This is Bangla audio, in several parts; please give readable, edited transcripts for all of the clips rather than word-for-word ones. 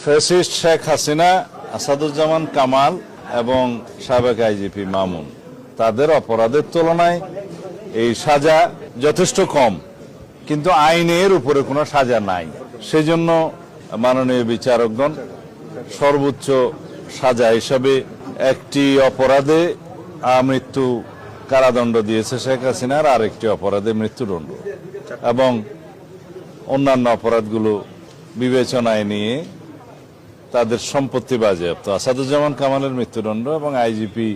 ফ্যাসিস্ট শেখ হাসিনা, আসাদুজ্জামান কামাল এবং সাবেক আইজিপি মামুন, তাদের অপরাধের তুলনায় এই সাজা যথেষ্ট কম, কিন্তু আইনের উপরে কোনো সাজা নাই। সেজন্য মাননীয় বিচারকগণ সর্বোচ্চ সাজা হিসাবে একটি অপরাধে মৃত্যু কারাদণ্ড দিয়েছে শেখ হাসিনার, আর একটি অপরাধে মৃত্যুদণ্ড, এবং অন্যান্য অপরাধগুলো বিবেচনায় নিয়ে তাদের সম্পত্তি বাজেয়াপ্ত। আসাদুজ্জামান কামালের মৃত্যুদণ্ড এবং আইজিপি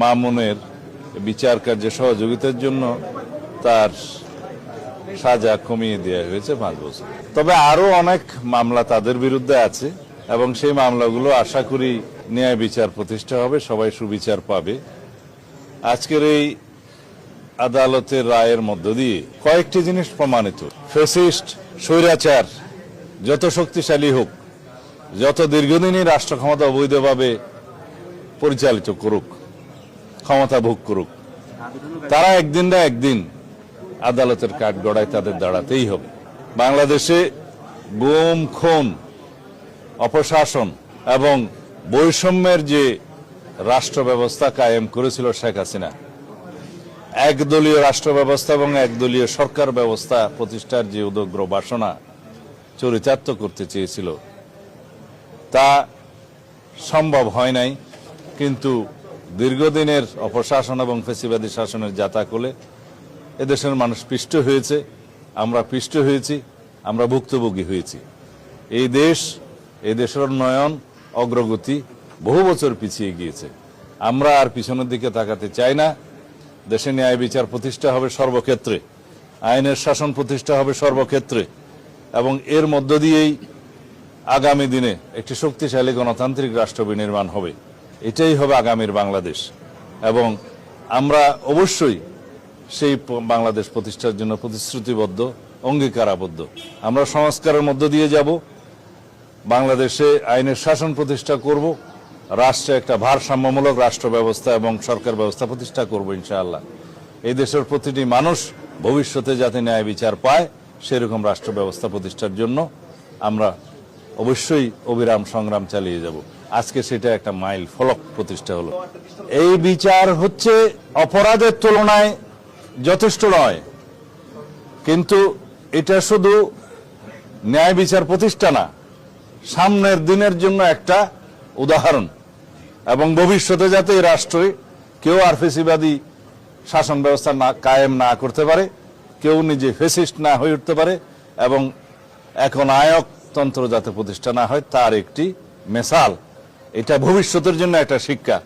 মামুনের বিচার কার্যে সহযোগিতার জন্য তার সাজা কমিয়ে দেওয়া হয়েছে 5 বছর। তবে আরো অনেক মামলা তাদের বিরুদ্ধে আছে এবং সেই মামলাগুলো আশা করি ন্যায় বিচার প্রতিষ্ঠা হবে, সবাই সুবিচার পাবে। আজকের এই আদালতের রায়ের মধ্য দিয়ে কয়েকটি জিনিস প্রমাণিত। ফ্যাসিস্ট স্বৈরাচার যত শক্তিশালী হোক, যত দীর্ঘদিনই রাষ্ট্র ক্ষমতা অবৈধভাবে পরিচালিত করুক, ক্ষমতা ভোগ করুক, তারা একদিন না একদিন আদালতের কাঠগড়ায় তাদের দাঁড়াতেই হবে। বাংলাদেশে গুম, খুন, অপশাসন এবং বৈষম্যের যে রাষ্ট্র ব্যবস্থা কায়েম করেছিল শেখ হাসিনা, একদলীয় রাষ্ট্র ব্যবস্থা এবং একদলীয় সরকার ব্যবস্থা প্রতিষ্ঠার যে উদগ্র বাসনা চরিতার্থ করতে চেয়েছিল, তা সম্ভব হয় নাই। কিন্তু দীর্ঘদিনের অপশাসন এবং ফ্যাসিবাদী শাসনের জাতাকলে এদেশের মানুষ পিষ্ট হয়েছে, আমরা পিষ্ট হয়েছি, আমরা ভুক্তভোগী হয়েছি। এই দেশের উন্নয়ন অগ্রগতি বহু বছর পিছিয়ে গিয়েছে। আমরা আর পিছনের দিকে তাকাতে চাই না। দেশে ন্যায় বিচার প্রতিষ্ঠা হবে সর্বক্ষেত্রে, আইনের শাসন প্রতিষ্ঠা হবে সর্বক্ষেত্রে, এবং এর মধ্য দিয়েই আগামী দিনে একটি শক্তিশালী গণতান্ত্রিক রাষ্ট্র বিনির্মাণ হবে। এটাই হবে আগামীর বাংলাদেশ, এবং আমরা অবশ্যই সেই বাংলাদেশ প্রতিষ্ঠার জন্য প্রতিশ্রুতিবদ্ধ, অঙ্গীকারাবদ্ধ। আমরা সংস্কারের মধ্য দিয়ে যাব, বাংলাদেশে আইনের শাসন প্রতিষ্ঠা করব, রাষ্ট্রে একটা ভারসাম্যমূলক রাষ্ট্র ব্যবস্থা এবং সরকার ব্যবস্থা প্রতিষ্ঠা করব ইনশাআল্লাহ। এই দেশের প্রতিটি মানুষ ভবিষ্যতে যাতে ন্যায় বিচার পায়, সেরকম রাষ্ট্র ব্যবস্থা প্রতিষ্ঠার জন্য আমরা অবশ্যই অবিরাম সংগ্রাম চালিয়ে যাব। আজকে সেটা একটা মাইল ফলক প্রতিষ্ঠা হলো। এই বিচার হচ্ছে অপরাধের তুলনায় যথেষ্ট নয়, কিন্তু এটা শুধু ন্যায় বিচার প্রতিষ্ঠা না, সামনের দিনের জন্য একটা উদাহরণ, এবং ভবিষ্যতে যাতে এই রাষ্ট্রে কেউ আর ফ্যাসিবাদী শাসন ব্যবস্থা কায়েম না করতে পারে, কেউ নিজে ফ্যাসিস্ট না হয়ে উঠতে পারে, এবং এখন নায়কতন্ত্র যাতে প্রতিষ্ঠা না হয়, তার একটি মেসাল। এটা ভবিষ্যতের জন্য একটা শিক্ষা।